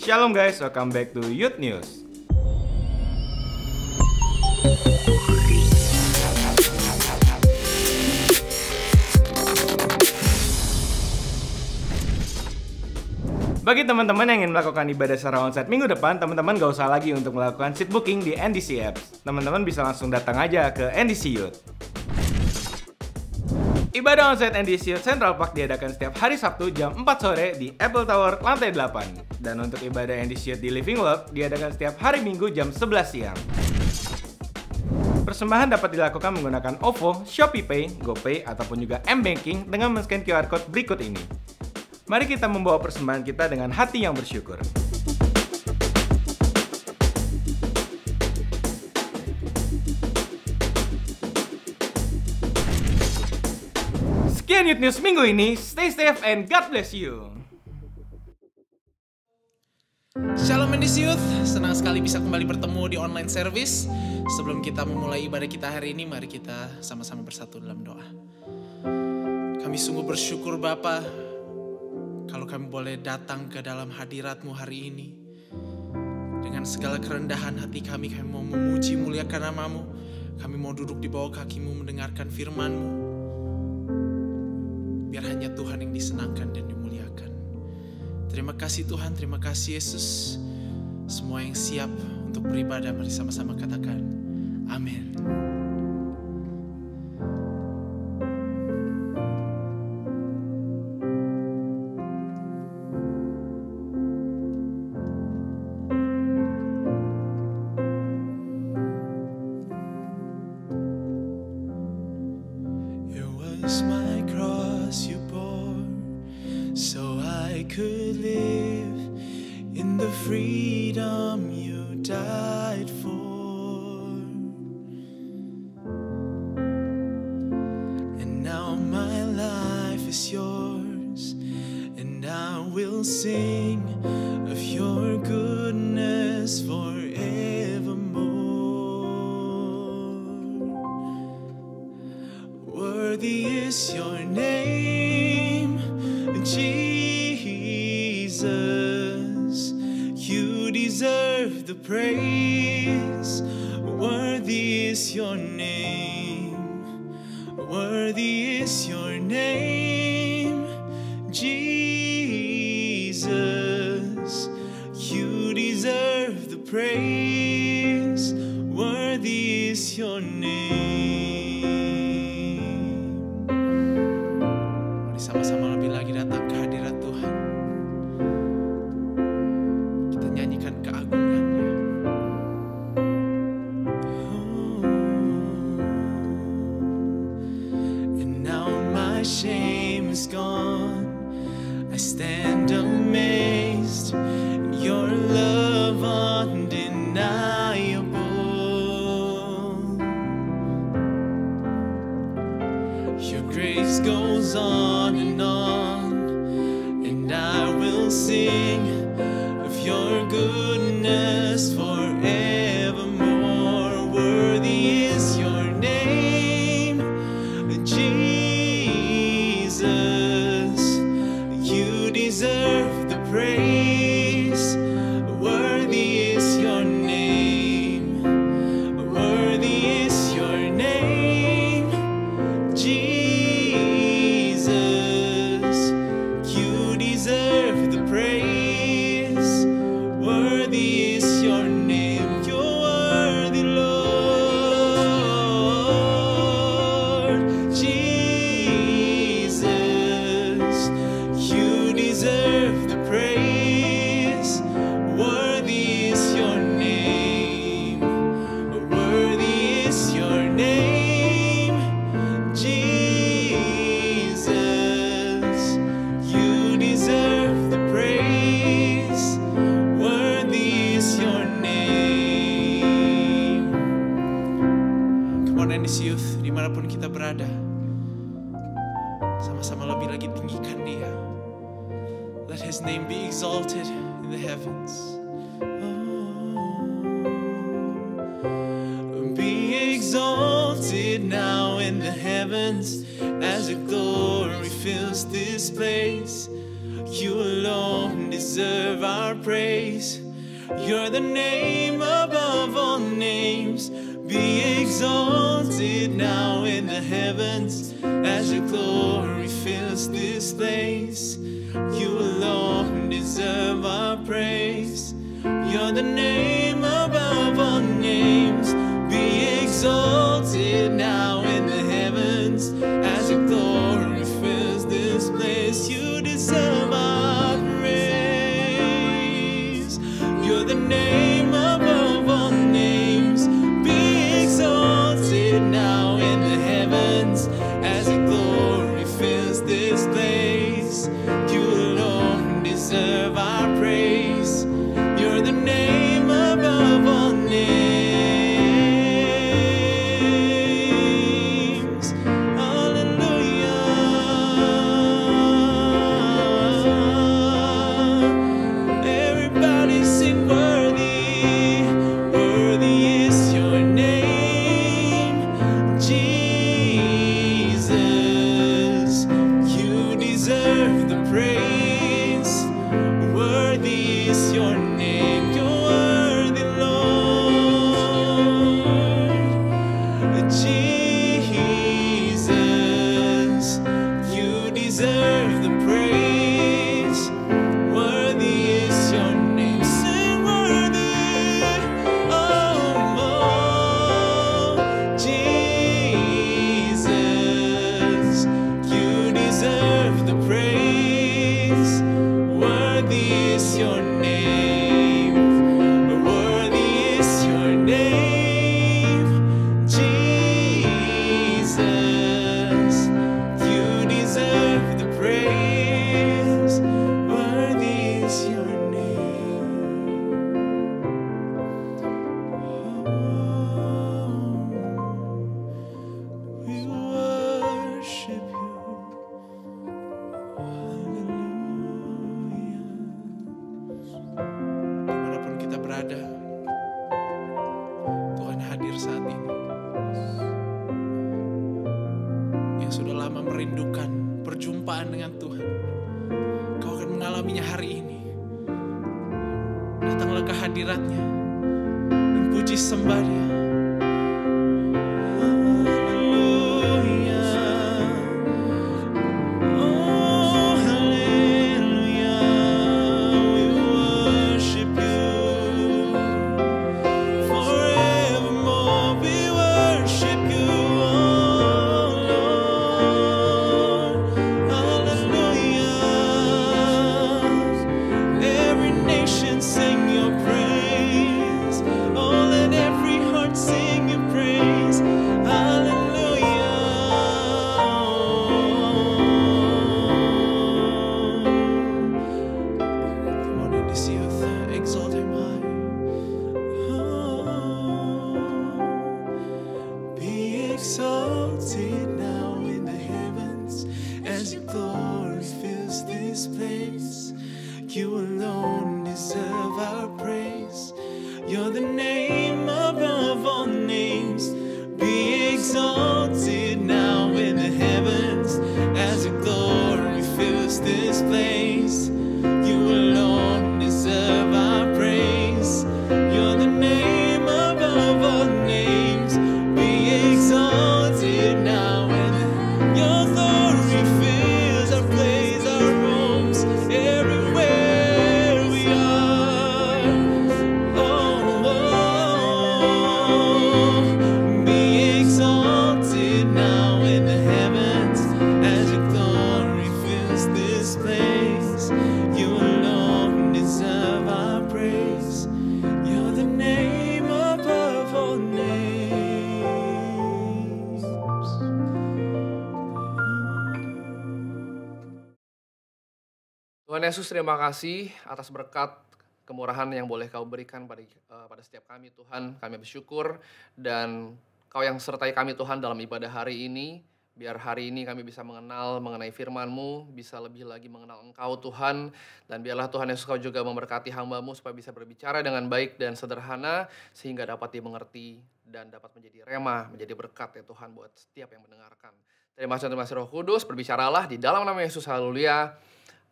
Shalom guys, welcome back to Youth News. Bagi teman-teman yang ingin melakukan ibadah secara onsite minggu depan, teman-teman gak usah lagi untuk melakukan seat booking di NDC Apps. Teman-teman bisa langsung datang aja ke NDC Youth. Ibadah onsite NDC Youth Central Park diadakan setiap hari Sabtu jam 4 sore di Apple Tower lantai 8. Dan untuk ibadah NDC Youth di Living World diadakan setiap hari Minggu jam 11 siang. Persembahan dapat dilakukan menggunakan OVO, ShopeePay, GoPay, ataupun juga M-Banking dengan men-scan QR Code berikut ini. Mari kita membawa persembahan kita dengan hati yang bersyukur. Sekian Youth News minggu ini. Stay safe and God bless you. Shalom NDC Youth, senang sekali bisa kembali bertemu di online service. Sebelum kita memulai ibadah kita hari ini, mari kita sama-sama bersatu dalam doa. Kami sungguh bersyukur Bapa, kalau kami boleh datang ke dalam hadirat-Mu hari ini. Dengan segala kerendahan hati kami mau memuji muliakan nama-Mu. Kami mau duduk di bawah kaki-Mu mendengarkan firman-Mu. Biar hanya Tuhan yang disenangkan dan dimuliakan. Terima kasih Tuhan, terima kasih Yesus. Semua yang siap untuk beribadah, mari sama-sama katakan amin. Could live in the freedom you died for, and now my life is yours, and I will sing of your goodness forevermore. Worthy is your name, Jesus. You deserve the praise. Worthy is your name. Worthy is your name, Jesus. You deserve the praise. Worthy is your name. Mari sama-sama lebih lagi datang ke hadirat Tuhan. Nyanyikan keagungannya. And now my shame is gone. I stand amazed in your love undeniable. Your grace goes on, and I will sing your goodness forevermore. Worthy is your name, Jesus. You deserve the praise. Worthy is your name. Worthy is your name, Jesus. You deserve the praise. Worthy is your name, you're worthy, Lord. Jesus, you deserve the praise. Worthy is your name. Worthy is your name, Jesus. You deserve the praise. Worthy is your name. Come on NDC Youth, dimanapun kita berada, sama-sama lebih lagi tinggikan Dia. Let His name be exalted in the heavens. Be exalted now in the heavens as your glory fills this place. You alone deserve our praise. You're the name above all names. Be exalted now in the heavens as your glory fills this place. You alone deserve our praise. You're the name above all names. Be exalted now in the heavens as your glory fills this place. You deserve our praise. You're the name above all names. Be exalted now in the heavens as your glory fills this place. You alone deserve our praise. You're the name above all names. Hallelujah. Everybody sing worthy. Worthy is your name, Jesus. You deserve the praise. Worthy is your name. You're worthy, Lord. Jesus, you deserve the praise. Worthy is your name. Sing worthy. Oh, Jesus, you deserve the praise. Worthy is your name. Worthy is your name. Jesus, you deserve the praise. Worthy is your name. We worship you. Hallelujah. Dimanapun kita berada, Tuhan hadir saat ini. Yang sudah lama merindukan perjumpaan dengan Tuhan, kau akan mengalaminya hari ini. Datanglah ke hadiratnya dan puji sembah Dia. Hallelujah. Oh, hallelujah. We worship you. Forevermore we worship you, oh Lord. Hallelujah. Every nation sing your praise. Oh, let every heart sing your praise. Hallelujah. Come on in this youth, exalt Him high. Be exalted now in the heavens as your glory fills this place. You alone deserve our praise. You're the name above all names. Be exalted now in the heavens as your glory fills this place. You alone deserve our praise. You're the name above all names. Be exalted now and your glory fills our place, our homes, everywhere we are. Oh, be exalted now in the heavens as your glory fills this place. You alone deserve our praise. You're the name above all names. Tuhan Yesus, terima kasih atas berkat kemurahan yang boleh Kau berikan pada setiap kami, Tuhan. Kami bersyukur dan Kau yang sertai kami, Tuhan, dalam ibadah hari ini. Biar hari ini kami bisa mengenal mengenai firman-Mu, bisa lebih lagi mengenal Engkau, Tuhan. Dan biarlah Tuhan Yesus, Kau juga memberkati hamba-Mu supaya bisa berbicara dengan baik dan sederhana, sehingga dapat dimengerti dan dapat menjadi rema, menjadi berkat ya Tuhan buat setiap yang mendengarkan. Terima kasih Roh Kudus, berbicaralah di dalam nama Yesus, haleluya.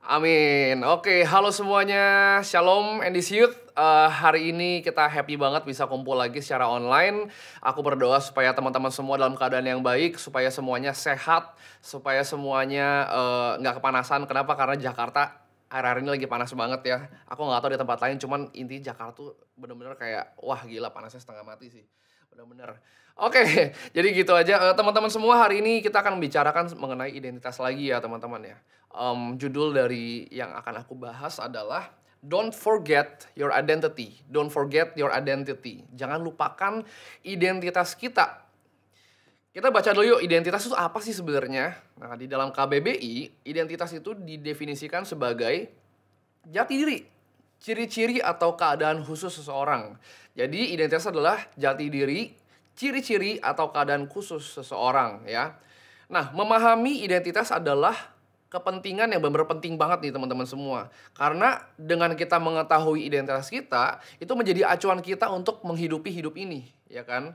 Amin. Oke, halo semuanya. Shalom Endis Youth. Hari ini kita happy banget bisa kumpul lagi secara online. Aku berdoa supaya teman-teman semua dalam keadaan yang baik, supaya semuanya sehat, supaya semuanya nggak kepanasan. Kenapa? Karena Jakarta akhir-akhir ini lagi panas banget ya. Aku nggak tahu di tempat lain, cuman inti Jakarta tuh bener-bener kayak wah gila panasnya setengah mati sih. Bener-bener. Oke, jadi gitu aja. Teman-teman semua, hari ini kita akan membicarakan mengenai identitas lagi ya teman-teman ya. Judul dari yang akan aku bahas adalah Don't forget your identity. Don't forget your identity. Jangan lupakan identitas kita. Kita baca dulu yuk, identitas itu apa sih sebenarnya? Nah, di dalam KBBI, identitas itu didefinisikan sebagai jati diri, ciri-ciri atau keadaan khusus seseorang. Jadi identitas adalah jati diri, ciri-ciri atau keadaan khusus seseorang ya. Nah, memahami identitas adalah kepentingan yang benar-benar penting banget nih teman-teman semua. Karena dengan kita mengetahui identitas kita, itu menjadi acuan kita untuk menghidupi hidup ini, ya kan?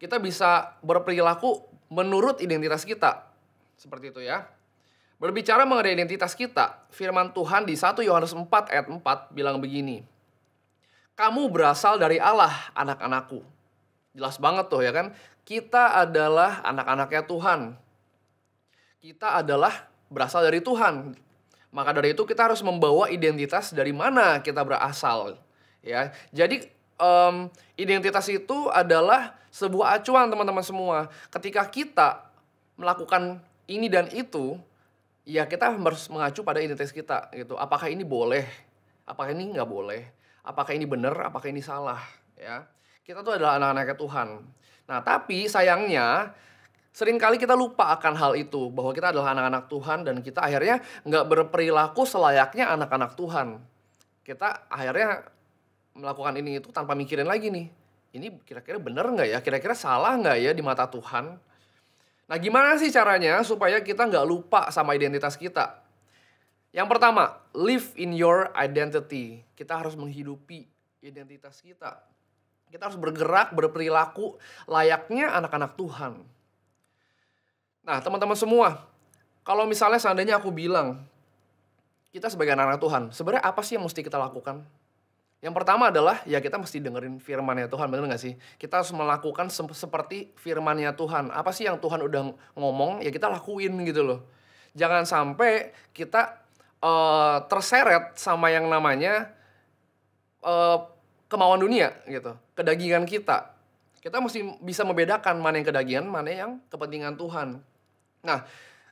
Kita bisa berperilaku menurut identitas kita. Seperti itu ya. Berbicara mengenai identitas kita, firman Tuhan di 1 Yohanes 4 ayat 4 bilang begini. Kamu berasal dari Allah, anak-anakku. Jelas banget tuh ya kan? Kita adalah anak-anaknya Tuhan. Kita adalah berasal dari Tuhan. Maka dari itu kita harus membawa identitas dari mana kita berasal. Ya, jadi identitas itu adalah sebuah acuan teman-teman semua. Ketika kita melakukan ini dan itu, ya kita harus mengacu pada identitas kita gitu. Apakah ini boleh? Apakah ini nggak boleh? Apakah ini benar? Apakah ini salah? Ya, kita tuh adalah anak-anaknya Tuhan. Nah, tapi sayangnya seringkali kita lupa akan hal itu, bahwa kita adalah anak-anak Tuhan dan kita akhirnya nggak berperilaku selayaknya anak-anak Tuhan. Kita akhirnya melakukan ini itu tanpa mikirin lagi nih, ini kira-kira bener nggak ya, kira-kira salah nggak ya di mata Tuhan. Nah, gimana sih caranya supaya kita nggak lupa sama identitas kita? Yang pertama, live in your identity. Kita harus menghidupi identitas kita. Kita harus bergerak, berperilaku layaknya anak-anak Tuhan. Nah, teman-teman semua, kalau misalnya seandainya aku bilang, kita sebagai anak-anak Tuhan, sebenarnya apa sih yang mesti kita lakukan? Yang pertama adalah, ya kita mesti dengerin firman-Nya Tuhan, benar nggak sih? Kita harus melakukan seperti firman-Nya Tuhan. Apa sih yang Tuhan udah ngomong, ya kita lakuin gitu loh. Jangan sampai kita terseret sama yang namanya kemauan dunia gitu, kedagingan kita. Kita mesti bisa membedakan mana yang kedagingan, mana yang kepentingan Tuhan. Nah,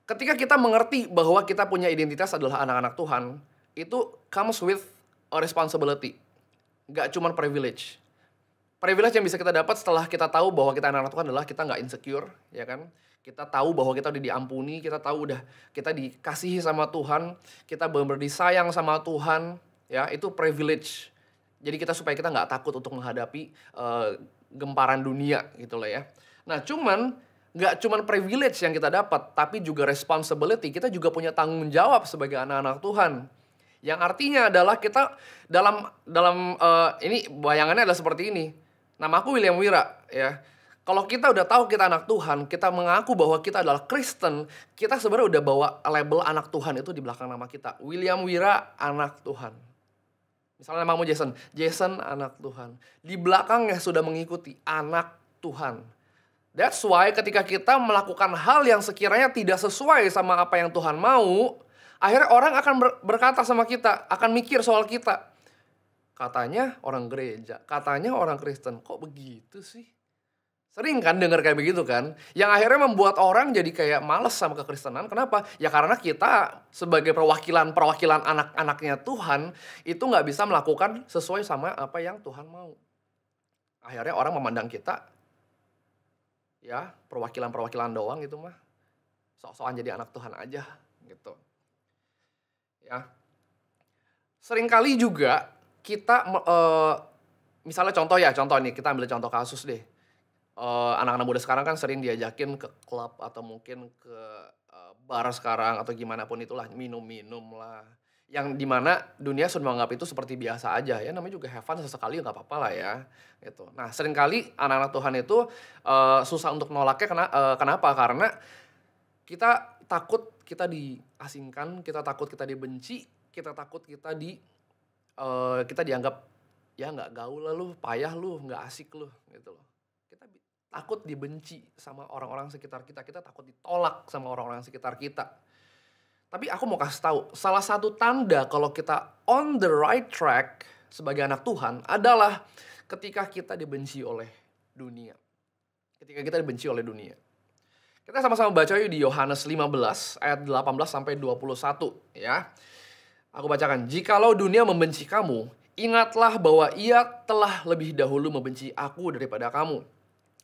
ketika kita mengerti bahwa kita punya identitas adalah anak-anak Tuhan, itu comes with a responsibility. Gak cuma privilege. Privilege yang bisa kita dapat setelah kita tahu bahwa kita anak-anak Tuhan adalah kita gak insecure, ya kan? Kita tahu bahwa kita udah diampuni, kita tahu udah kita dikasihi sama Tuhan, kita benar-benar disayang sama Tuhan, ya itu privilege. Jadi supaya kita gak takut untuk menghadapi gemparan dunia gitu lah ya. Nah, gak cuman privilege yang kita dapat, tapi juga responsibility. Kita juga punya tanggung jawab sebagai anak-anak Tuhan. Yang artinya adalah kita dalam ini bayangannya adalah seperti ini. Namaku William Wira ya. Kalau kita udah tahu kita anak Tuhan, kita mengaku bahwa kita adalah Kristen, kita sebenarnya udah bawa label anak Tuhan itu di belakang nama kita. William Wira, anak Tuhan. Misalnya namamu Jason, Jason anak Tuhan. Di belakangnya sudah mengikuti anak Tuhan. That's why ketika kita melakukan hal yang sekiranya tidak sesuai sama apa yang Tuhan mau, akhirnya orang akan berkata sama kita, akan mikir soal kita. Katanya orang gereja, katanya orang Kristen, kok begitu sih? Sering kan dengar kayak begitu kan? Yang akhirnya membuat orang jadi kayak males sama kekristenan. Kenapa? Ya karena kita sebagai perwakilan anak-anaknya Tuhan, itu gak bisa melakukan sesuai sama apa yang Tuhan mau. Akhirnya orang memandang kita, ya perwakilan doang gitu mah. Sok-sokan jadi anak Tuhan aja gitu. Ya. Seringkali juga kita, misalnya contoh nih, kita ambil contoh kasus deh. Anak-anak muda sekarang kan sering diajakin ke klub atau mungkin ke bar sekarang atau gimana pun itulah, minum-minum lah. Yang dimana dunia sudah menganggap itu seperti biasa aja ya, namanya juga have fun sesekali nggak apa-apa lah ya gitu. Nah, seringkali anak-anak Tuhan itu susah untuk nolaknya. Kenapa? Karena kita takut kita diasingkan, kita takut kita dibenci, kita takut kita kita dianggap ya nggak gaul lah lu, payah lu, nggak asik lu gitu loh. Kita takut dibenci sama orang-orang sekitar kita, kita takut ditolak sama orang-orang sekitar kita. Tapi aku mau kasih tahu, salah satu tanda kalau kita on the right track sebagai anak Tuhan adalah ketika kita dibenci oleh dunia. Ketika kita dibenci oleh dunia. Kita sama-sama baca yuk di Yohanes 15 ayat 18 sampai 21 ya. Aku bacakan, "Jikalau dunia membenci kamu, ingatlah bahwa ia telah lebih dahulu membenci aku daripada kamu.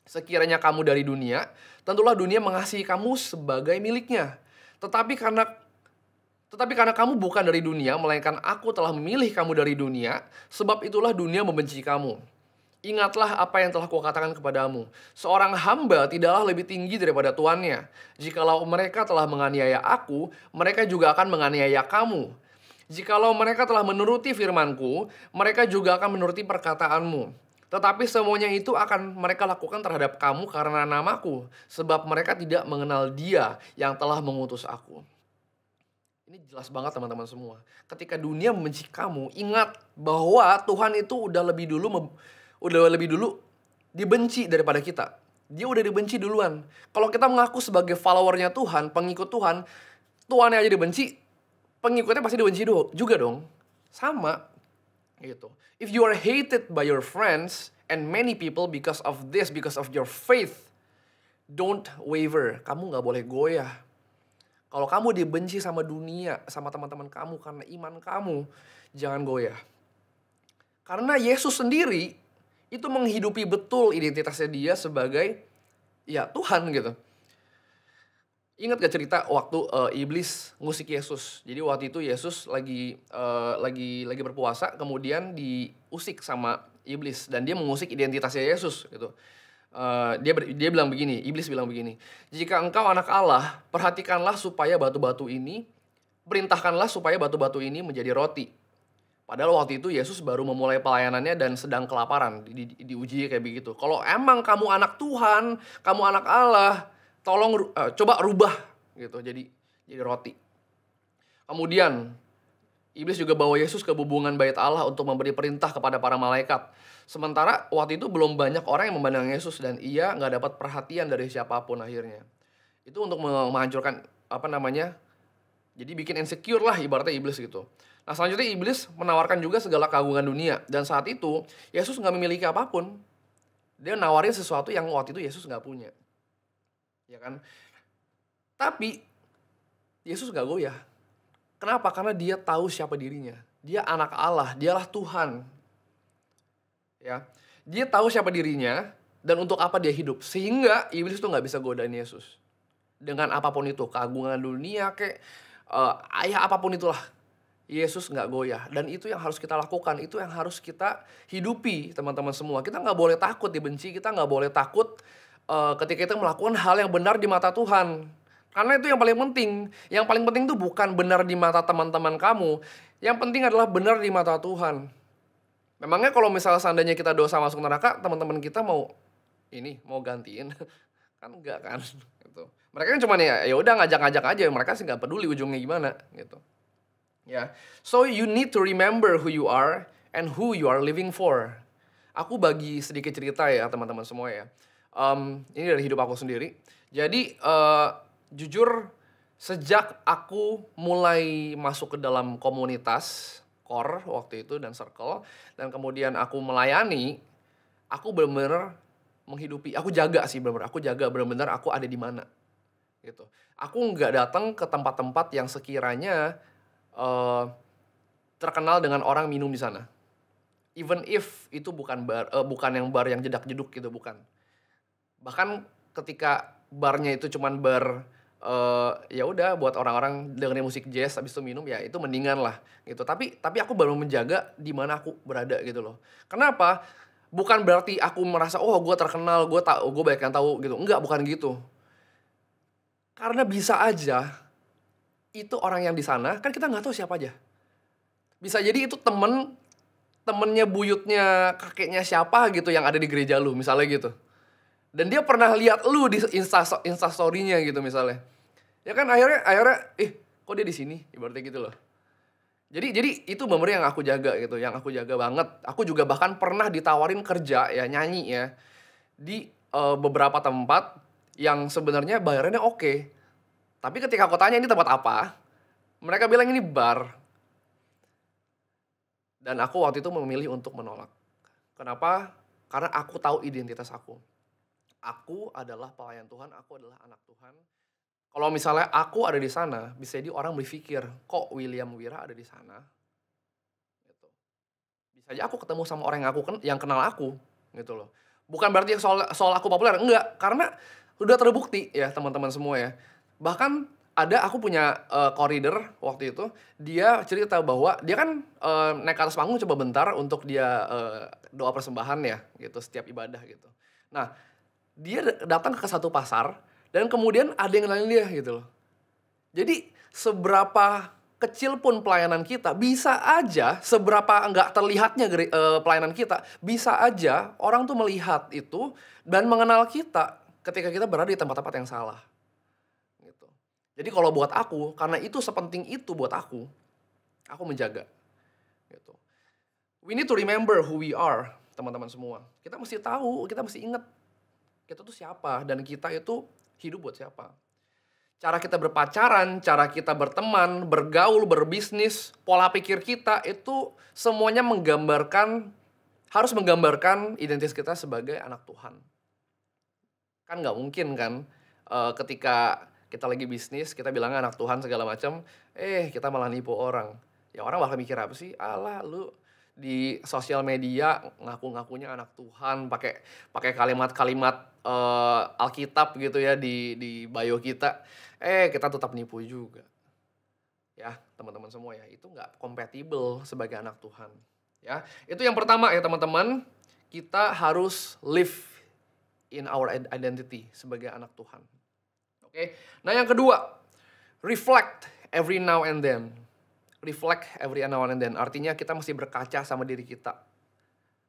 Sekiranya kamu dari dunia, tentulah dunia mengasihi kamu sebagai miliknya. Tetapi karena kamu bukan dari dunia, melainkan aku telah memilih kamu dari dunia, sebab itulah dunia membenci kamu. Ingatlah apa yang telah kukatakan kepadamu. Seorang hamba tidaklah lebih tinggi daripada tuannya. Jikalau mereka telah menganiaya aku, mereka juga akan menganiaya kamu. Jikalau mereka telah menuruti firmanku, mereka juga akan menuruti perkataanmu. Tetapi semuanya itu akan mereka lakukan terhadap kamu karena namaku, sebab mereka tidak mengenal Dia yang telah mengutus aku." Ini jelas banget teman-teman semua. Ketika dunia membenci kamu, ingat bahwa Tuhan itu udah lebih dulu dibenci daripada kita. Dia udah dibenci duluan. Kalau kita mengaku sebagai followernya Tuhan, pengikut Tuhan, Tuhannya aja dibenci, pengikutnya pasti dibenci juga dong. Sama gitu. If you are hated by your friends and many people because of your faith, don't waver. Kamu gak boleh goyah. Kalau kamu dibenci sama dunia, sama teman-teman kamu karena iman kamu, jangan goyah. Karena Yesus sendiri itu menghidupi betul identitasnya dia sebagai ya Tuhan gitu. Ingat gak cerita waktu iblis ngusik Yesus? Jadi waktu itu Yesus lagi berpuasa, kemudian diusik sama iblis dan dia mengusik identitasnya Yesus gitu. Dia bilang begini, iblis bilang begini, "Jika engkau anak Allah, perhatikanlah supaya batu-batu ini, perintahkanlah supaya batu-batu ini menjadi roti." Padahal waktu itu Yesus baru memulai pelayanannya dan sedang kelaparan, diuji kayak begitu. Kalau emang kamu anak Tuhan, kamu anak Allah, tolong coba rubah gitu, jadi roti. Kemudian iblis juga bawa Yesus ke bubungan bait Allah untuk memberi perintah kepada para malaikat. Sementara waktu itu belum banyak orang yang memandang Yesus dan ia nggak dapat perhatian dari siapapun akhirnya. Itu untuk menghancurkan jadi bikin insecure lah ibaratnya iblis gitu. Nah selanjutnya iblis menawarkan juga segala keagungan dunia. Dan saat itu Yesus nggak memiliki apapun. Dia nawarin sesuatu yang waktu itu Yesus nggak punya. Ya kan? Tapi Yesus nggak goyah. Kenapa? Karena dia tahu siapa dirinya. Dia anak Allah, dialah Tuhan. Ya, dia tahu siapa dirinya dan untuk apa dia hidup. Sehingga iblis tuh nggak bisa godain Yesus. Dengan apapun itu, keagungan dunia apapun itulah. Yesus nggak goyah. Dan itu yang harus kita lakukan, itu yang harus kita hidupi teman-teman semua. Kita nggak boleh takut dibenci, kita nggak boleh takut ketika kita melakukan hal yang benar di mata Tuhan. Karena itu yang paling penting. Yang paling penting itu bukan benar di mata teman-teman kamu. Yang penting adalah benar di mata Tuhan. Memangnya kalau misalnya seandainya kita dosa masuk neraka, teman-teman kita mau gantiin? Kan enggak kan? Gitu. Mereka kan cuma ya udah ngajak-ngajak aja. Mereka sih nggak peduli ujungnya gimana gitu. Ya. So you need to remember who you are and who you are living for. Aku bagi sedikit cerita ya teman-teman semua ya. Ini dari hidup aku sendiri. Jadi jujur sejak aku mulai masuk ke dalam komunitas core waktu itu dan circle dan kemudian aku melayani, aku benar-benar menghidupi, aku jaga benar-benar aku ada di mana gitu. Aku nggak datang ke tempat-tempat yang sekiranya terkenal dengan orang minum di sana. Even if itu bukan yang bar yang jedak-jeduk gitu, bukan. Bahkan ketika barnya itu cuman bar ya udah buat orang-orang dengerin musik jazz habis itu minum, ya itu mendingan lah gitu. Tapi aku baru menjaga di mana aku berada gitu loh. Kenapa? Bukan berarti aku merasa gue terkenal, gue banyak yang tahu gitu. Enggak, bukan gitu. Karena bisa aja itu orang yang di sana kan kita nggak tahu siapa aja. Bisa jadi itu temennya buyutnya kakeknya siapa gitu yang ada di gereja lu misalnya gitu. Dan dia pernah lihat lu di instastory-nya gitu misalnya. Ya kan akhirnya kok dia di sini ibaratnya gitu loh. Jadi itu bener yang aku jaga gitu, yang aku jaga banget. Aku juga bahkan pernah ditawarin kerja ya, nyanyi ya di beberapa tempat yang sebenarnya bayarannya oke. Tapi ketika aku tanya ini tempat apa, mereka bilang ini bar. Dan aku waktu itu memilih untuk menolak. Kenapa? Karena aku tahu identitas aku. Aku adalah pelayan Tuhan, aku adalah anak Tuhan. Kalau misalnya aku ada di sana, bisa jadi orang berpikir, kok William Wira ada di sana? Gitu. Bisa aja aku ketemu sama orang yang kenal aku, gitu loh. Bukan berarti soal aku populer, enggak. Karena udah terbukti ya teman-teman semua ya. Bahkan aku punya koridor waktu itu, dia cerita bahwa dia kan naik ke atas panggung coba bentar untuk dia doa persembahan ya, gitu, setiap ibadah gitu. Nah, dia datang ke satu pasar, dan kemudian ada yang kenalin dia gitu loh. Jadi seberapa kecil pun pelayanan kita, bisa aja seberapa nggak terlihatnya pelayanan kita, bisa aja orang tuh melihat itu dan mengenal kita ketika kita berada di tempat-tempat yang salah. Gitu. Jadi kalau buat aku, karena itu sepenting itu buat aku menjaga. Gitu. We need to remember who we are, teman-teman semua. Kita mesti tahu, kita mesti ingat kita tuh siapa dan kita itu hidup buat siapa. Cara kita berpacaran, cara kita berteman, bergaul, berbisnis, pola pikir kita itu semuanya harus menggambarkan identitas kita sebagai anak Tuhan. Kan nggak mungkin kan ketika kita lagi bisnis, kita bilang anak Tuhan segala macam, kita malah nipu orang. Ya orang bakal mikir apa sih? Alah lu di sosial media ngaku-ngakunya anak Tuhan, pakai kalimat-kalimat Alkitab gitu ya di bio kita. Kita tetap nipu juga. Ya, teman-teman semua ya, itu nggak kompatibel sebagai anak Tuhan. Ya, itu yang pertama ya teman-teman, kita harus live in our identity sebagai anak Tuhan. Oke. Nah, yang kedua, reflect every now and then. Reflect every now and then. Artinya kita mesti berkaca sama diri kita.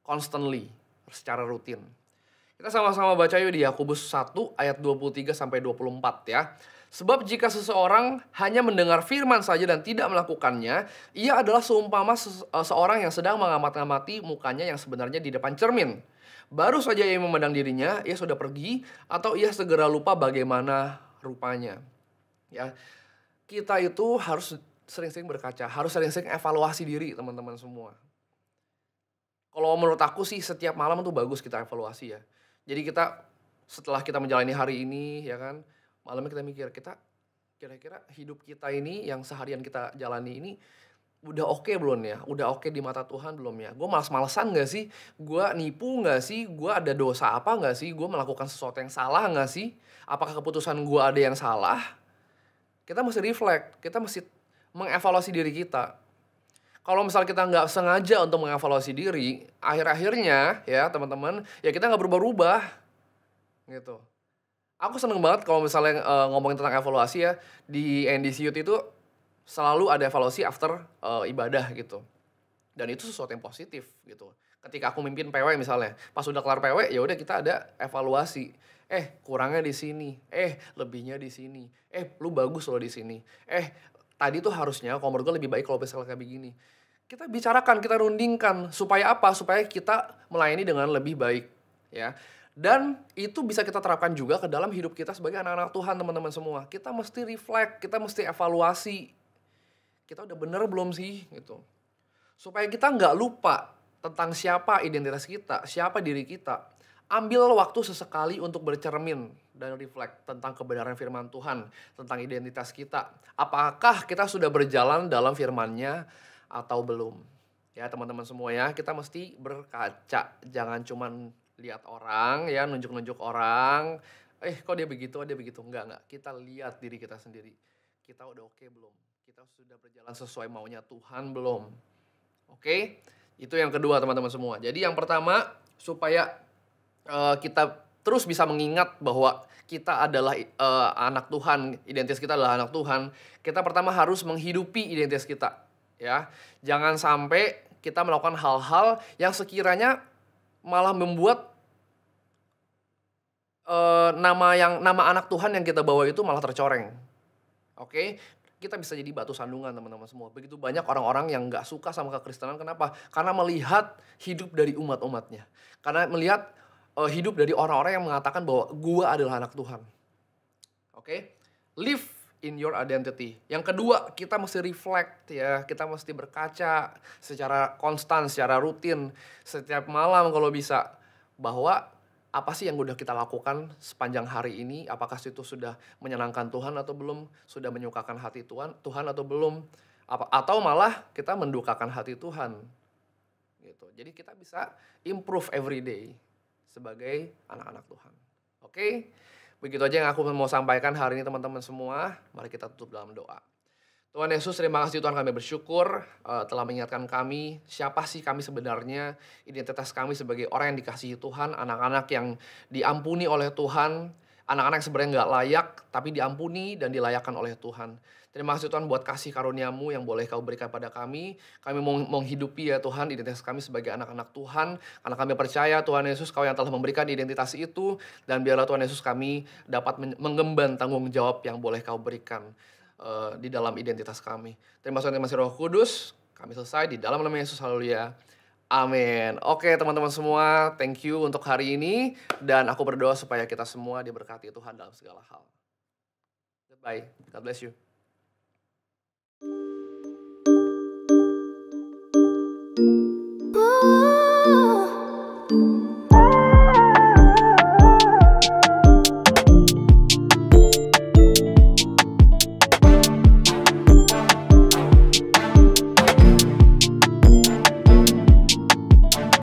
Constantly. Secara rutin. Kita sama-sama baca yuk di Yakobus 1 ayat 23 sampai 24 ya. Sebab jika seseorang hanya mendengar firman saja dan tidak melakukannya, ia adalah seumpama seorang yang sedang mengamati mukanya yang sebenarnya di depan cermin. Baru saja ia memandang dirinya, ia sudah pergi atau ia segera lupa bagaimana rupanya. Ya. Kita itu harus sering-sering berkaca, harus sering-sering evaluasi diri teman-teman semua. Kalau menurut aku sih setiap malam tuh bagus kita evaluasi ya. Jadi setelah kita menjalani hari ini ya kan, malamnya kita mikir, kita kira-kira hidup kita ini yang seharian kita jalani ini udah oke belum ya? Udah oke di mata Tuhan belum ya? Gue malas-malesan gak sih? Gue nipu gak sih? Gue ada dosa apa gak sih? Gue melakukan sesuatu yang salah gak sih? Apakah keputusan gue ada yang salah? Kita mesti reflect, kita mesti mengevaluasi diri kita. Kalau misal kita nggak sengaja untuk mengevaluasi diri, akhir-akhirnya ya teman-teman, ya kita nggak berubah-ubah, gitu. Aku seneng banget kalau misalnya ngomongin tentang evaluasi ya, di NDC Youth itu selalu ada evaluasi after ibadah gitu. Dan itu sesuatu yang positif gitu. Ketika aku mimpin PW misalnya, pas udah kelar PW ya udah kita ada evaluasi. Kurangnya di sini, lebihnya di sini, lu bagus loh di sini, tadi tuh harusnya kalau menurut gue lebih baik kalau misalnya kayak begini. Kita bicarakan, kita rundingkan. Supaya apa? Supaya kita melayani dengan lebih baik. Ya. Dan itu bisa kita terapkan juga ke dalam hidup kita sebagai anak-anak Tuhan teman-teman semua. Kita mesti reflect, kita mesti evaluasi. Kita udah bener belum sih? Gitu. Supaya kita nggak lupa tentang siapa identitas kita, siapa diri kita. Ambil waktu sesekali untuk bercermin dan reflect tentang kebenaran firman Tuhan, tentang identitas kita. Apakah kita sudah berjalan dalam firman-Nya atau belum? Ya teman-teman semua ya, kita mesti berkaca. Jangan cuman lihat orang ya, nunjuk-nunjuk orang. Kok dia begitu, Enggak. Kita lihat diri kita sendiri. Kita udah oke belum? Kita sudah berjalan sesuai maunya Tuhan belum? Oke? Itu yang kedua teman-teman semua. Jadi yang pertama, supaya kita terus bisa mengingat bahwa kita adalah anak Tuhan, identitas kita adalah anak Tuhan. Kita pertama harus menghidupi identitas kita, ya. Jangan sampai kita melakukan hal-hal yang sekiranya malah membuat nama anak Tuhan yang kita bawa itu malah tercoreng, Oke, kita bisa jadi batu sandungan teman-teman semua. Begitu banyak orang-orang yang nggak suka sama kekristenan, kenapa? Karena melihat hidup dari umat-umatnya. Karena melihat hidup dari orang-orang yang mengatakan bahwa gua adalah anak Tuhan. Oke, live in your identity. Yang kedua, kita mesti reflect ya, kita mesti berkaca secara konstan, secara rutin, setiap malam kalau bisa, bahwa apa sih yang udah kita lakukan sepanjang hari ini, apakah itu sudah menyenangkan Tuhan atau belum, sudah menyukakan hati Tuhan atau belum, atau malah kita mendukakan hati Tuhan. Gitu. Jadi kita bisa improve every day sebagai anak-anak Tuhan. Oke? Begitu aja yang aku mau sampaikan hari ini teman-teman semua. Mari kita tutup dalam doa. Tuhan Yesus, terima kasih Tuhan, kami bersyukur telah mengingatkan kami siapa sih kami sebenarnya, identitas kami sebagai orang yang dikasihi Tuhan, anak-anak yang diampuni oleh Tuhan, anak-anak yang sebenarnya nggak layak tapi diampuni dan dilayakkan oleh Tuhan. Terima kasih Tuhan buat kasih karunia-Mu yang boleh Kau berikan pada kami. Kami mau menghidupi ya Tuhan identitas kami sebagai anak-anak Tuhan. Karena kami percaya Tuhan Yesus Kau yang telah memberikan identitas itu. Dan biarlah Tuhan Yesus kami dapat mengemban tanggung jawab yang boleh Kau berikan di dalam identitas kami. Terima kasih Roh Kudus. Kami selesai di dalam nama Yesus. Haleluya. Amin. Oke teman-teman semua, thank you untuk hari ini. Dan aku berdoa supaya kita semua diberkati Tuhan dalam segala hal. Goodbye. God bless you.